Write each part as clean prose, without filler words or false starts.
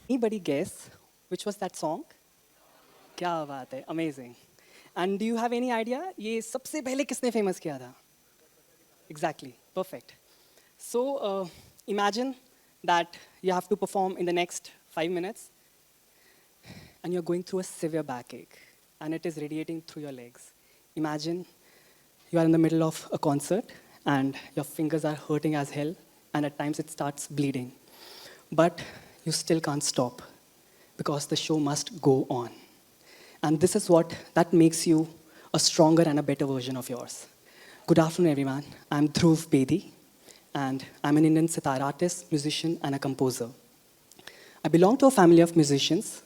Anybody guess which was that song? क्या बात है, amazing. And do you have any idea ये सबसे पहले किसने famous किया था? Exactly, perfect. So imagine that you have to perform in the next 5 minutes and you're going through a severe backache and it is radiating through your legs. Imagine you are in the middle of a concert and your fingers are hurting as hell and at times it starts bleeding. But you still can't stop because the show must go on. And this is what that makes you a stronger and a better version of yours. Good afternoon, everyone. I'm Dhruv Bedi, and I'm an Indian sitar artist, musician, and a composer. I belong to a family of musicians,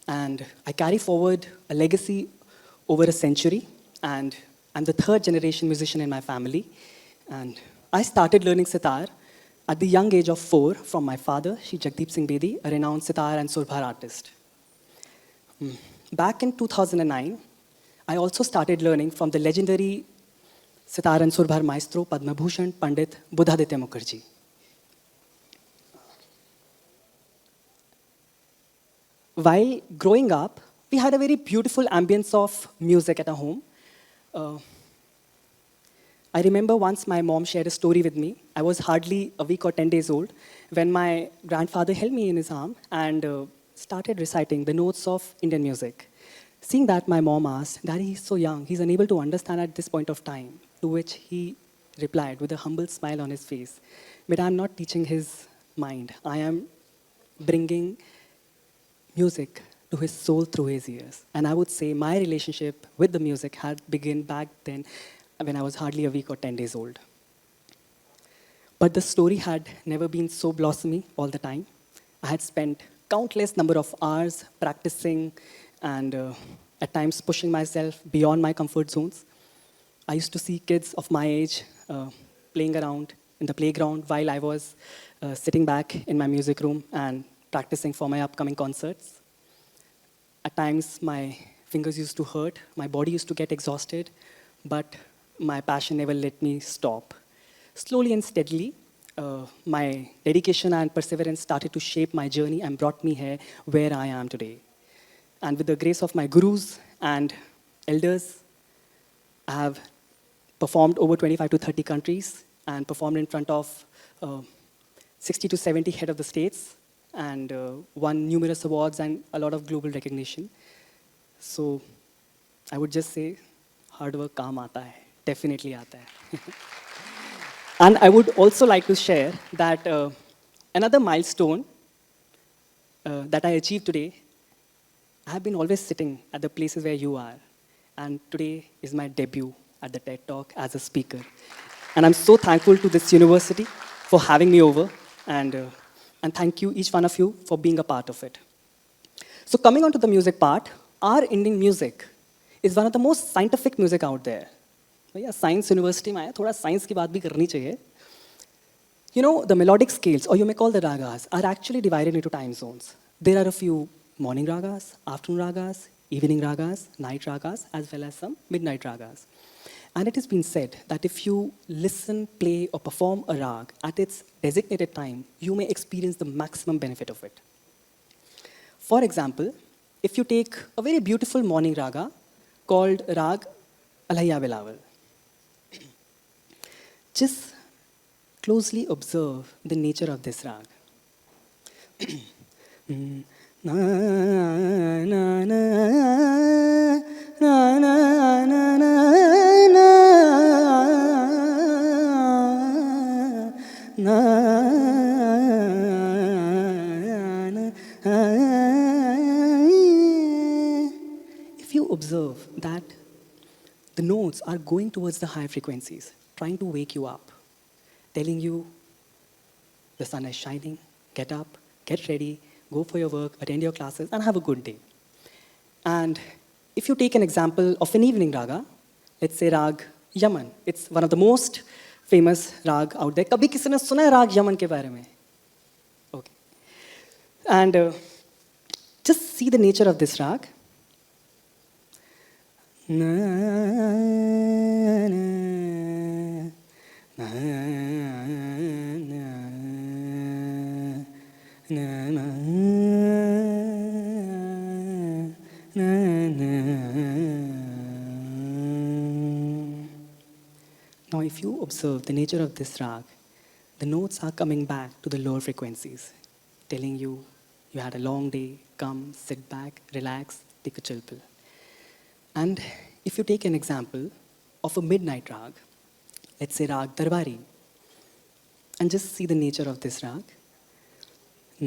and I carry forward a legacy over a century, and I'm the third generation musician in my family. And I started learning sitar at the young age of 4 from my father, Shri Jagdeep Singh Bedi, a renowned sitar and surbhar artist. Back in 2009, I also started learning from the legendary sitar and surbhar maestro Padma Bhushan Pandit Buddhaditya Mukherjee. While growing up, we had a very beautiful ambience of music at our home. I remember once my mom shared a story with me. I was hardly a week or 10 days old when my grandfather held me in his arm and started reciting the notes of Indian music. Seeing that, my mom asked, "Daddy, he's so young, he's unable to understand at this point of time." To which he replied with a humble smile on his face, "But I'm not teaching his mind. I am bringing music to his soul through his ears." And I would say my relationship with the music had begun back then when I was hardly a week or 10 days old. But the story had never been so blossomy all the time. I had spent countless number of hours practicing and at times pushing myself beyond my comfort zones. I used to see kids of my age playing around in the playground while I was sitting back in my music room and practicing for my upcoming concerts. At times, my fingers used to hurt, my body used to get exhausted, but my passion never let me stop. Slowly and steadily, my dedication and perseverance started to shape my journey and brought me here where I am today. And with the grace of my gurus and elders, I have performed over 25 to 30 countries and performed in front of 60 to 70 head of the states and won numerous awards and a lot of global recognition. So I would just say, hard work काम आता है, definitely आता है. And I would also like to share that another milestone that I achieved today, I have been always sitting at the places where you are. And today is my debut at the TED Talk as a speaker. And I'm so thankful to this university for having me over. And thank you, each one of you, for being a part of it. So coming on to the music part, our Indian music is one of the most scientific music out there. भैया science university में आया, थोड़ा science की बात भी करनी चाहिए. You know, the melodic scales, or you may call the ragas, are actually divided into time zones. There are a few morning ragas, afternoon ragas, evening ragas, night ragas, as well as some midnight ragas. And it has been said that if you listen, play, or perform a rag at its designated time, you may experience the maximum benefit of it. For example, if you take a very beautiful morning raga called Rag Alhaiya Bilawal, just closely observe the nature of this rag. Na, na, na, na, na, na, if you observe that the notes are going towards the high frequencies, trying to wake you up, telling you the sun is shining, get up, get ready, go for your work, attend your classes, and have a good day. And if you take an example of an evening raga, let's say Rag Yaman. It's one of the most famous rag out there. कभी किसी ने सुना है राग Yemen के बारे में? Okay. And just see the nature of this rag. Na, na, na, na, na, na, na. Now, if you observe the nature of this rag, the notes are coming back to the lower frequencies, telling you you had a long day, come, sit back, relax, take a chill pill. And if you take an example of a midnight rag, let's say Rag Darbari, and just see the nature of this rag. If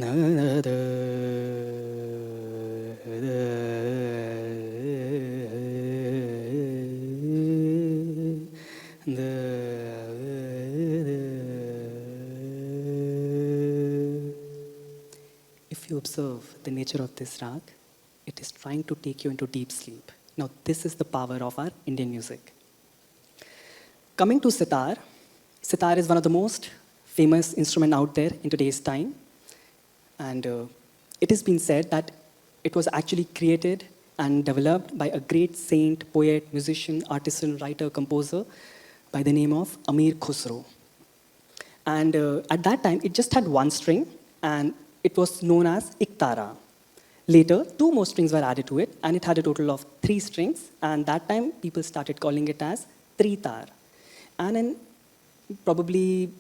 you observe the nature of this rag, it is trying to take you into deep sleep. Now, this is the power of our Indian music. Coming to sitar, sitar is one of the most famous instruments out there in today's time. And it has been said that it was actually created and developed by a great saint, poet, musician, artisan, writer, composer by the name of Amir Khusro. And at that time, it just had one string, and it was known as Iktara. Later, two more strings were added to it, and it had a total of 3 strings, and that time, people started calling it as Tritar. And in probably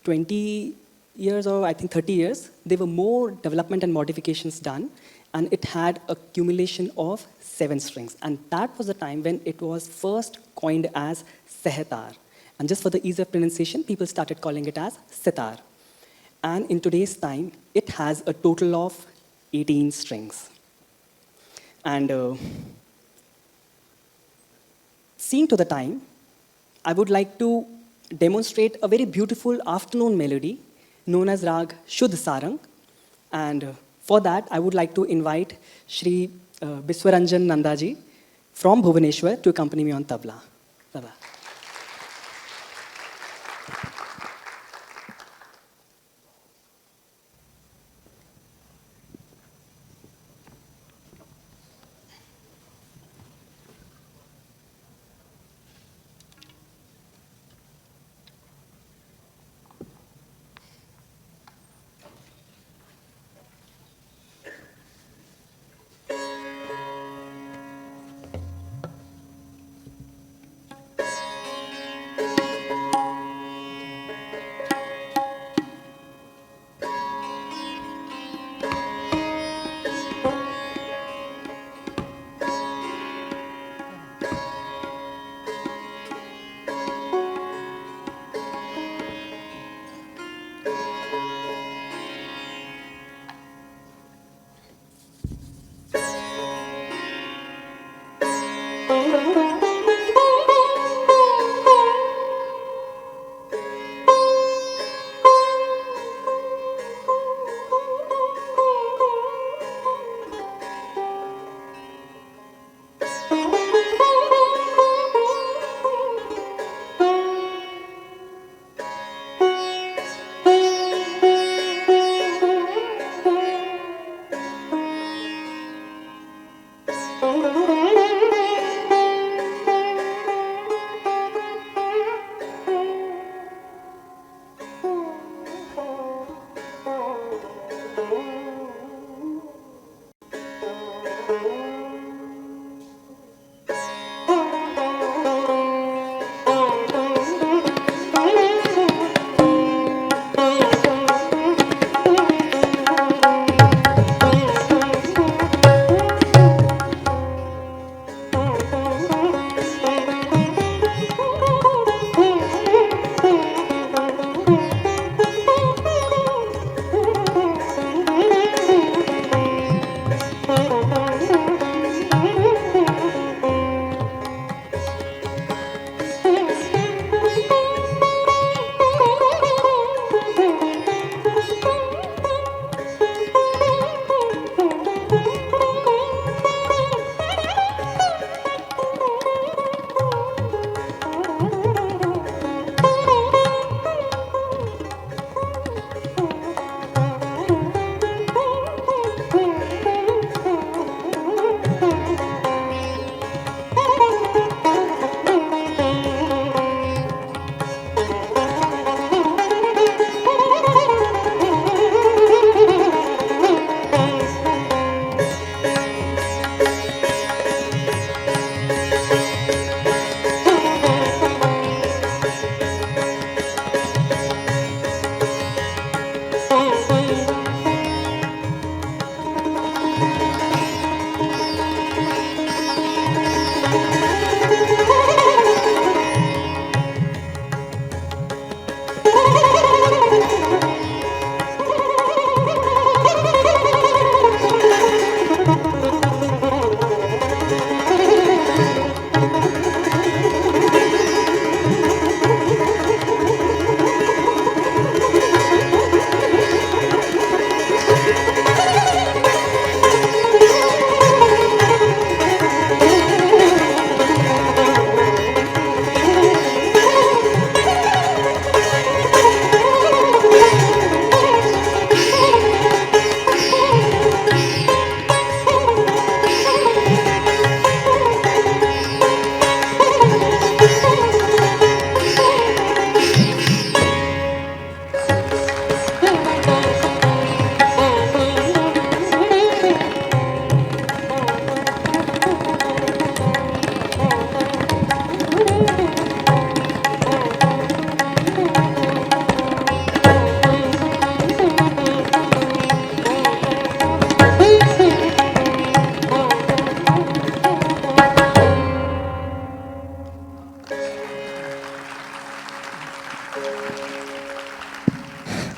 20 years or I think 30 years, there were more development and modifications done, and it had a accumulation of 7 strings. And that was the time when it was first coined as Sehetar. And just for the ease of pronunciation, people started calling it as sitar. And in today's time, it has a total of 18 strings. And seeing to the time, I would like to demonstrate a very beautiful afternoon melody known as Rag Shuddh Sarang. And for that, I would like to invite Shri Biswaranjan Nandaji from Bhubaneswar to accompany me on tabla. Tabla.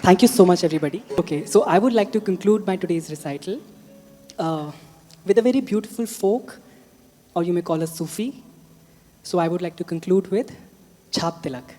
Thank you so much, everybody. Okay, so I would like to conclude my today's recital with a very beautiful folk, or you may call us Sufi. So I would like to conclude with Chhap Tilak.